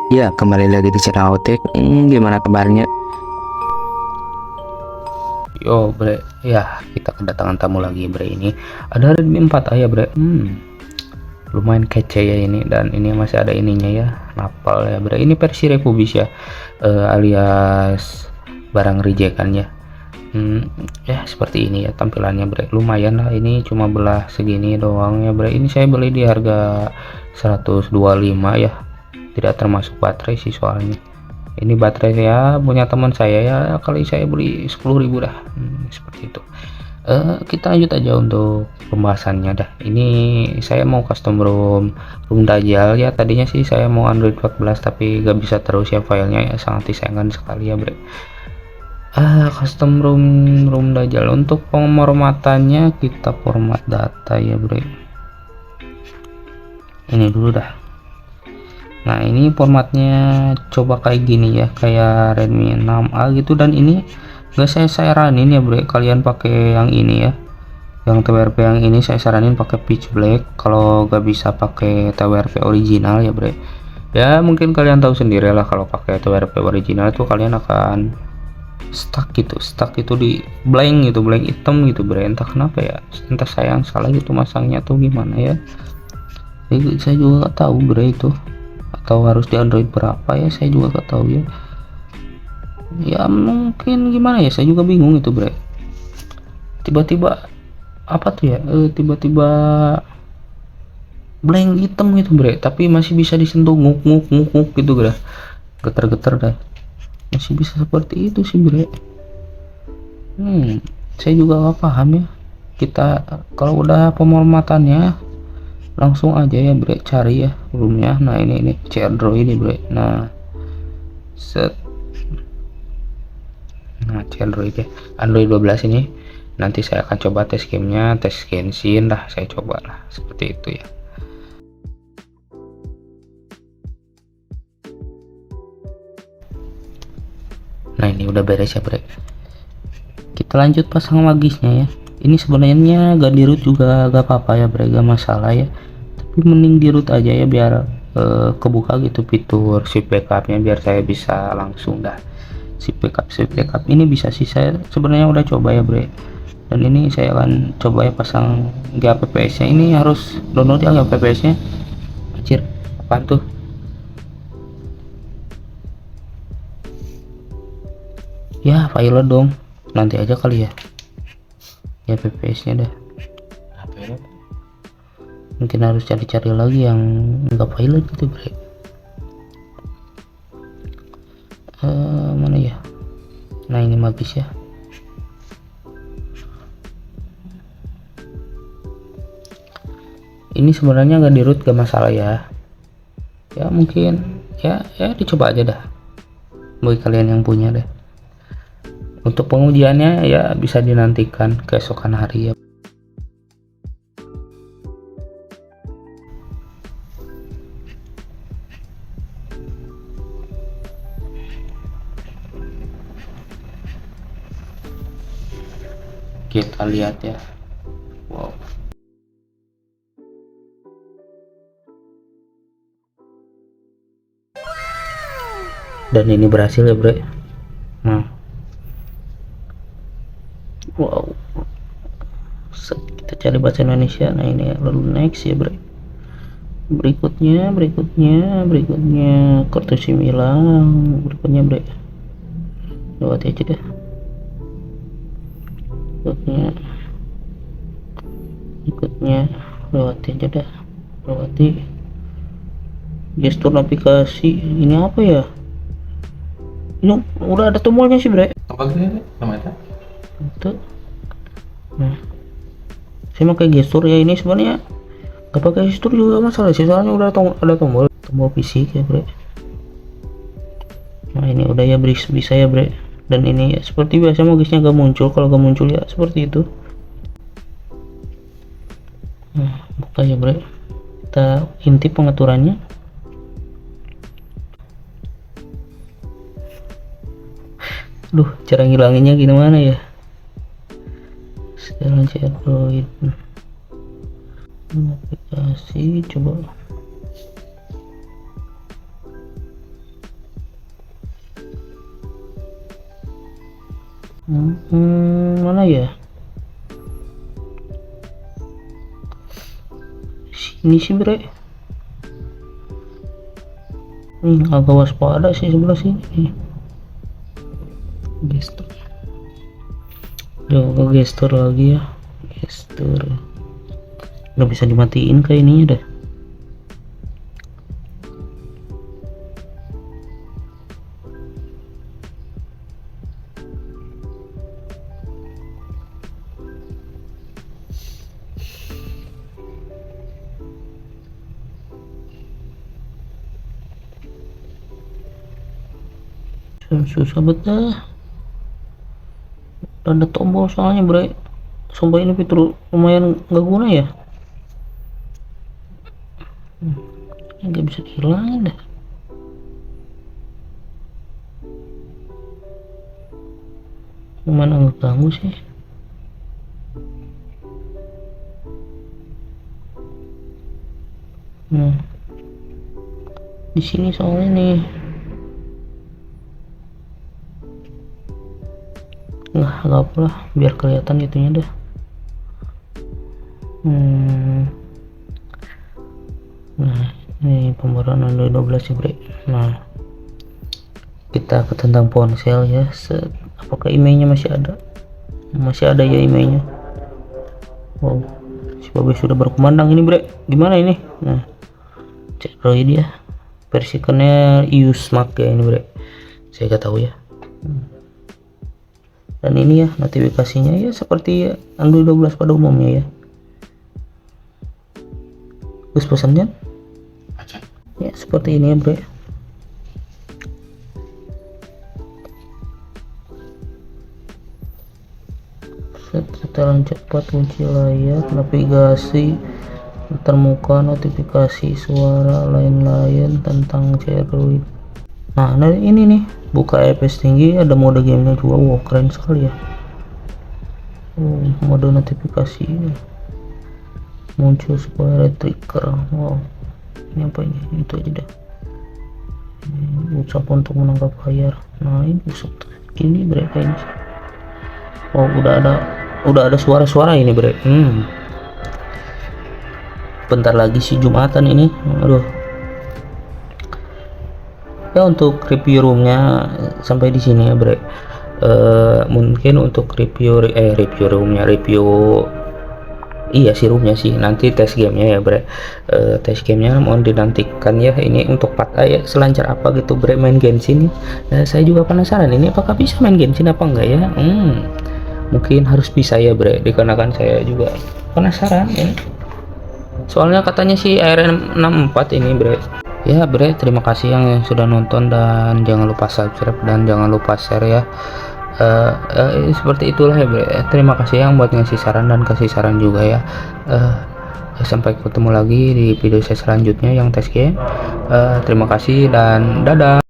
Ya, kembali lagi di channel Autek. Gimana kabarnya? Yo bre, ya kita kedatangan tamu lagi bre. Ini ada Redmi 4A ya bre. Lumayan kece ya ini, dan ini masih ada ininya ya, napal ya bre. Ini versi refurbish ya, alias barang rejekan ya. Ya seperti ini ya tampilannya bre. Lumayan lah, ini cuma belah segini doang ya bre. Ini saya beli di harga 125 ya, tidak termasuk baterai sih soalnya. Ini baterai saya punya teman saya ya, kali saya beli 10.000 dah. Seperti itu. Kita lanjut aja untuk pembahasannya dah. Ini saya mau custom room Dajjal ya. Tadinya sih saya mau Android 14 tapi gak bisa terus ya, filenya ya sangat disayangkan sekali ya bre. Custom room Dajjal. Untuk pemformatannya kita format data ya bre. Ini dulu dah. Nah ini formatnya coba kayak gini ya, kayak Redmi 6A gitu. Dan ini gak saya saranin ya bre, kalian pakai yang ini ya, yang TWRP yang ini saya saranin pakai pitch black kalau gak bisa pakai TWRP original ya bre. Ya mungkin kalian tahu sendiri lah, kalau pakai TWRP original itu kalian akan stuck itu di blank gitu, blank hitam gitu bre. Entah kenapa ya, entah saya yang salah gitu masangnya atau gimana ya. Saya juga gak tahu bre itu, atau harus di Android berapa ya, saya juga gak tahu ya. Ya mungkin gimana ya, saya juga bingung itu bre. Tiba-tiba apa tuh ya, tiba-tiba blank hitam gitu bre, tapi masih bisa disentuh nguk nguk nguk nguk gitu bre, getar-getar dah, masih bisa seperti itu sih bre. Saya juga gak paham ya. Kita kalau udah pemformatannya langsung aja ya bre, cari ya roomnya. Nah ini Android ini bre. Nah set, nah Android ya, Android 12 ini. Nanti saya akan coba tes gamenya, tes Genshin lah, saya coba lah seperti itu ya. Nah ini udah beres ya bre, kita lanjut pasang magisnya ya. Ini sebenarnya gak di root juga gak apa-apa ya bre, gak masalah ya, tapi mending di root aja ya, biar kebuka gitu fitur swipe backupnya, biar saya bisa langsung dah swipe backup ini bisa sih, saya sebenarnya udah coba ya bre. Dan ini saya akan coba ya pasang GApps nya. Ini harus download ya GApps nya. Anjir, apaan tuh? Ya file dong, nanti aja kali ya, ya PPS nya dah. Mungkin harus cari-cari lagi yang enggak file gitu bre. Mana ya, nah ini magis ya. Ini sebenarnya nggak di root gak masalah ya, ya mungkin ya dicoba aja dah bagi kalian yang punya deh. Untuk pengujiannya ya bisa dinantikan keesokan hari ya. Kita lihat ya. Wow, dan ini berhasil ya bre. Nah wow, kita cari bahasa Indonesia. Nah ini ya, lalu next ya bre. Berikutnya kartu SIM hilang. Berikutnya bre, lewat aja deh. Berikutnya lewati aja dah, lewati gestur navigasi. Ini apa ya, ini udah ada tombolnya sih bre. Apa sih namanya? Itu nah, saya pakai gestur ya. Ini sebenarnya gak pakai gestur juga masalah sih, soalnya udah ada tombol fisik ya bre. Nah ini udah ya bisa ya bre. Dan ini ya, seperti biasa magisnya gak muncul. Kalau gak muncul ya seperti itu. Nah buka ya bre, kita intip pengaturannya. Duh, cara ngilanginnya gimana ya? Sekarang Android aplikasi, coba Mana ya? Sini sih bre. Agak waspada sih sebelah sini. Gestur. Coba gestur lagi ya. Gestur. Nggak bisa dimatiin kayak ininya deh. Susah betul. Ada tombol soalnya bre. Sumpah ini fitur lumayan nggak guna ya. Nggak bisa dihilangin dah. Mana nggak ganggu sih. Nah, di sini soalnya nih. Nggak apa lah, biar kelihatan itunya dah. Nah, ini pembaruan Android 12 ya bre. Nah, kita ke tentang ponsel ya. Apakah emailnya masih ada? Masih ada ya emailnya. Wow, si Babe sudah berkumandang ini bre. Gimana ini? Nah, cek dulu dia. Versikannya Usmark ya ini bre. Saya nggak tahu ya. Dan ini ya notifikasinya ya seperti Android 12 pada umumnya ya. Terus pesannya ya seperti ini ya bre. Setelan cepat, kunci layar, navigasi termuka, notifikasi suara, lain-lain tentang Ceruit. Nah ini nih, buka FPS tinggi, ada mode gamenya juga. Wow keren sekali ya. Mode notifikasi muncul suara trigger. Wow, ini apa ini? Itu aja dah. Ucap untuk menangkap layar. Nah ini usap gini bre kayaknya. Oh udah ada suara-suara ini bre. Bentar lagi sih Jumatan ini. Aduh. Ya untuk review roomnya sampai di sini ya bre. Mungkin untuk review roomnya, iya sih roomnya sih, nanti tes gamenya ya bre. Tes gamenya mohon dinantikan ya. Ini untuk part A ya, selancar apa gitu bre main Genshin. Saya juga penasaran ini apakah bisa main Genshin apa enggak ya. Mungkin harus bisa ya bre, dikarenakan saya juga penasaran ya. Soalnya katanya sih ARM64 ini bre. Ya bre, terima kasih yang sudah nonton, dan jangan lupa subscribe dan jangan lupa share ya. Seperti itulah ya bre. Terima kasih yang buat ngasih saran dan kasih saran juga ya. Sampai ketemu lagi di video saya selanjutnya yang tes game. Terima kasih dan dadah.